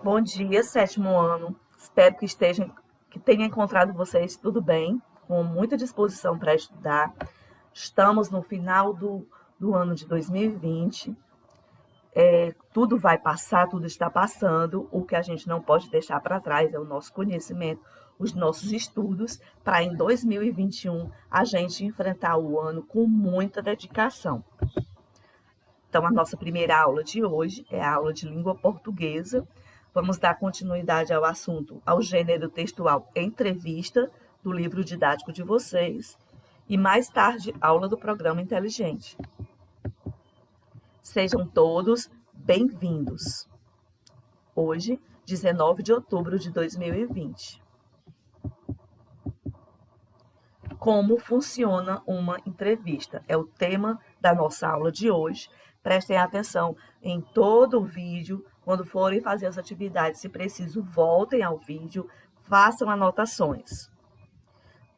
Bom dia, sétimo ano. Espero que tenha encontrado vocês tudo bem, com muita disposição para estudar. Estamos no final do ano de 2020. Tudo vai passar, tudo está passando. O que a gente não pode deixar para trás é o nosso conhecimento, os nossos estudos, para em 2021 a gente enfrentar o ano com muita dedicação. Então, a nossa primeira aula de hoje é a aula de língua portuguesa. Vamos dar continuidade ao assunto, ao gênero textual entrevista, do livro didático de vocês, e mais tarde, aula do programa inteligente. Sejam todos bem-vindos. Hoje, 19 de outubro de 2020. Como funciona uma entrevista? É o tema da nossa aula de hoje. Prestem atenção em todo o vídeo. Quando forem fazer as atividades, se preciso, voltem ao vídeo, façam anotações.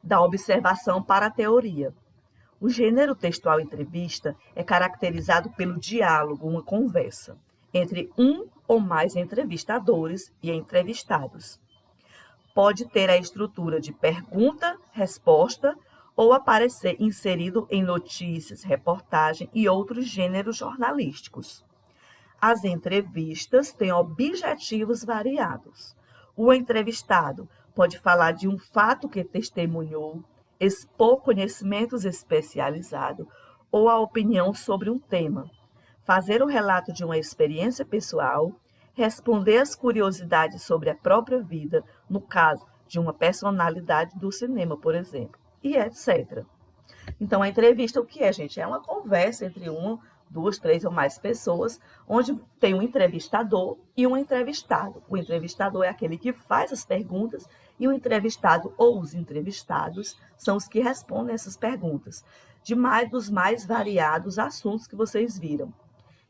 Da observação para a teoria. O gênero textual entrevista é caracterizado pelo diálogo, uma conversa, entre um ou mais entrevistadores e entrevistados. Pode ter a estrutura de pergunta, resposta ou aparecer inserido em notícias, reportagem e outros gêneros jornalísticos. As entrevistas têm objetivos variados. O entrevistado pode falar de um fato que testemunhou, expor conhecimentos especializados ou a opinião sobre um tema, fazer o relato de uma experiência pessoal, responder às curiosidades sobre a própria vida, no caso de uma personalidade do cinema, por exemplo, e etc. Então, a entrevista, o que é, gente? É uma conversa entre uma, duas, três ou mais pessoas, onde tem um entrevistador e um entrevistado. O entrevistador é aquele que faz as perguntas e o entrevistado ou os entrevistados são os que respondem essas perguntas, dos mais variados assuntos que vocês viram.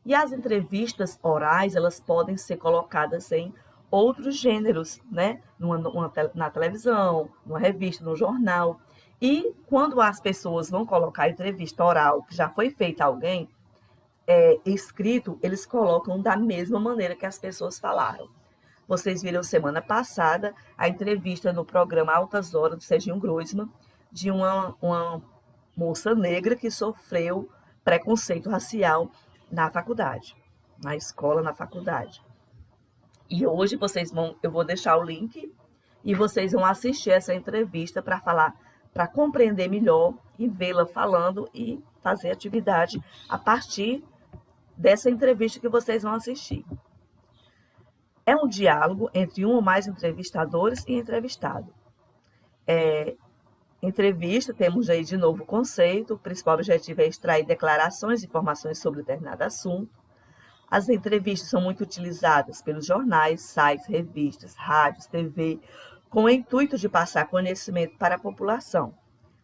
E as entrevistas orais, elas podem ser colocadas em outros gêneros, né? Na televisão, numa revista, no jornal. E quando as pessoas vão colocar a entrevista oral, que já foi feita a alguém, escrito, eles colocam da mesma maneira que as pessoas falaram. Vocês viram semana passada a entrevista no programa Altas Horas do Serginho Groisman, de uma moça negra que sofreu preconceito racial na faculdade, na escola, na faculdade. E hoje eu vou deixar o link e vocês vão assistir essa entrevista para falar, para compreender melhor e vê-la falando e fazer atividade a partir dessa entrevista que vocês vão assistir. É um diálogo entre um ou mais entrevistadores e entrevistado. Entrevista, temos aí de novo o conceito, o principal objetivo é extrair declarações e informações sobre determinado assunto. As entrevistas são muito utilizadas pelos jornais, sites, revistas, rádios, TV, com o intuito de passar conhecimento para a população.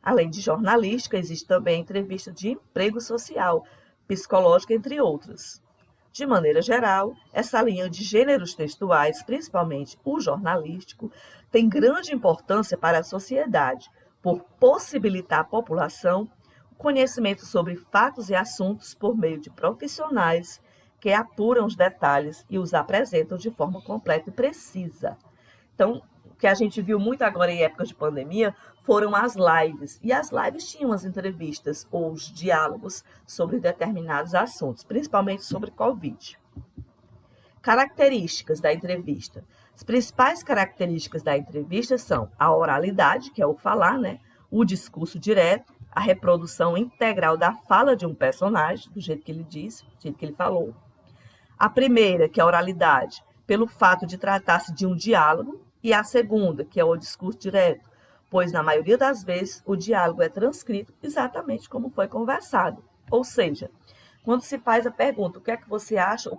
Além de jornalística, existe também entrevista de emprego social, psicológica, entre outras. De maneira geral, essa linha de gêneros textuais, principalmente o jornalístico, tem grande importância para a sociedade, por possibilitar à população o conhecimento sobre fatos e assuntos por meio de profissionais que apuram os detalhes e os apresentam de forma completa e precisa. Então, o que a gente viu muito agora em época de pandemia foram as lives. E as lives tinham as entrevistas ou os diálogos sobre determinados assuntos, principalmente sobre Covid. Características da entrevista. As principais características da entrevista são a oralidade, que é o falar, né? O discurso direto, a reprodução integral da fala de um personagem, do jeito que ele disse, do jeito que ele falou. A primeira, que é a oralidade, pelo fato de tratar-se de um diálogo, e a segunda, que é o discurso direto, pois na maioria das vezes o diálogo é transcrito exatamente como foi conversado. Ou seja, quando se faz a pergunta, o que é que você acha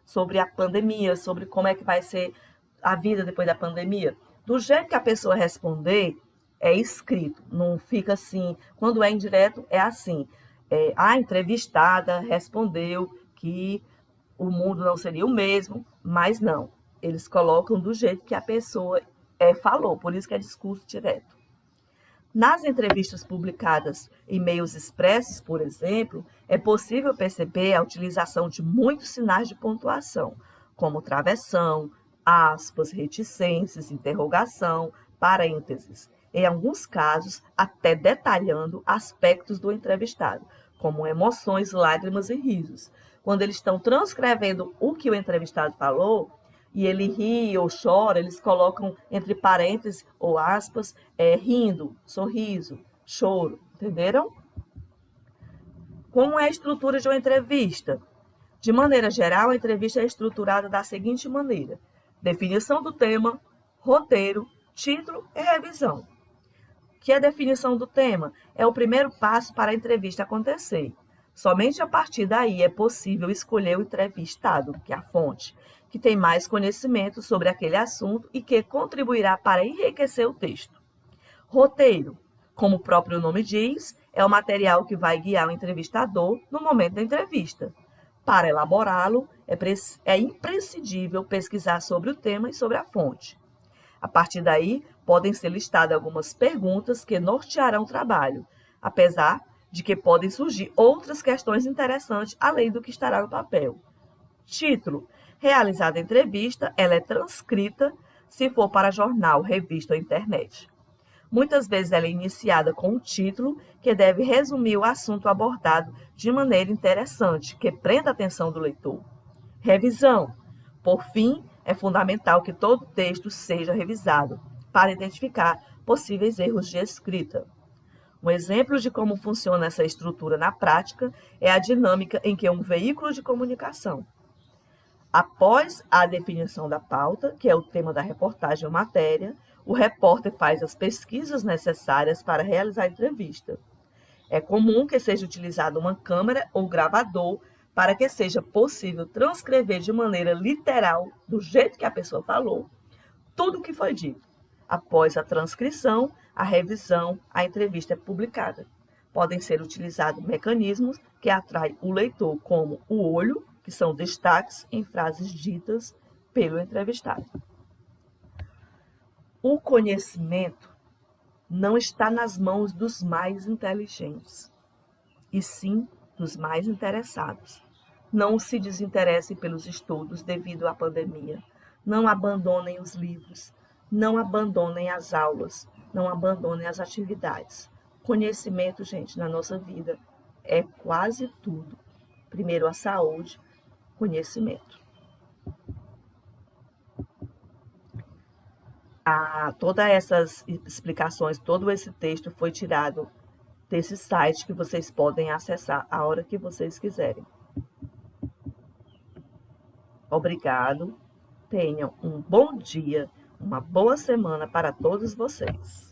sobre a pandemia, sobre como é que vai ser a vida depois da pandemia, do jeito que a pessoa responder, é escrito, não fica assim. Quando é indireto, é assim. A entrevistada respondeu que o mundo não seria o mesmo, mas não. Eles colocam do jeito que a pessoa falou, por isso que é discurso direto. Nas entrevistas publicadas em meios expressos, por exemplo, é possível perceber a utilização de muitos sinais de pontuação, como travessão, aspas, reticências, interrogação, parênteses. Em alguns casos, até detalhando aspectos do entrevistado, como emoções, lágrimas e risos. Quando eles estão transcrevendo o que o entrevistado falou, e ele ri ou chora, eles colocam entre parênteses ou aspas, rindo, sorriso, choro, entenderam? Como é a estrutura de uma entrevista? De maneira geral, a entrevista é estruturada da seguinte maneira: definição do tema, roteiro, título e revisão. Que a definição do tema é o primeiro passo para a entrevista acontecer. Somente a partir daí é possível escolher o entrevistado, que é a fonte, que tem mais conhecimento sobre aquele assunto e que contribuirá para enriquecer o texto. Roteiro, como o próprio nome diz, é o material que vai guiar o entrevistador no momento da entrevista. Para elaborá-lo, é imprescindível pesquisar sobre o tema e sobre a fonte. A partir daí, podem ser listadas algumas perguntas que nortearão o trabalho, apesar de que podem surgir outras questões interessantes além do que estará no papel. Título: realizada a entrevista, ela é transcrita se for para jornal, revista ou internet. Muitas vezes ela é iniciada com um título que deve resumir o assunto abordado de maneira interessante, que prenda a atenção do leitor. Revisão. Por fim, é fundamental que todo texto seja revisado para identificar possíveis erros de escrita. Um exemplo de como funciona essa estrutura na prática é a dinâmica em que um veículo de comunicação, após a definição da pauta, que é o tema da reportagem ou matéria, o repórter faz as pesquisas necessárias para realizar a entrevista. É comum que seja utilizada uma câmera ou gravador para que seja possível transcrever de maneira literal, do jeito que a pessoa falou, tudo o que foi dito. Após a transcrição, a revisão, a entrevista é publicada. Podem ser utilizados mecanismos que atraem o leitor, como o olho, que são destaques em frases ditas pelo entrevistado. O conhecimento não está nas mãos dos mais inteligentes, e sim dos mais interessados. Não se desinteressem pelos estudos devido à pandemia. Não abandonem os livros. Não abandonem as aulas. Não abandonem as atividades. Conhecimento, gente, na nossa vida é quase tudo. Primeiro a saúde, conhecimento. Todas essas explicações, todo esse texto foi tirado desse site que vocês podem acessar a hora que vocês quiserem. Obrigado. Tenham um bom dia, uma boa semana para todos vocês.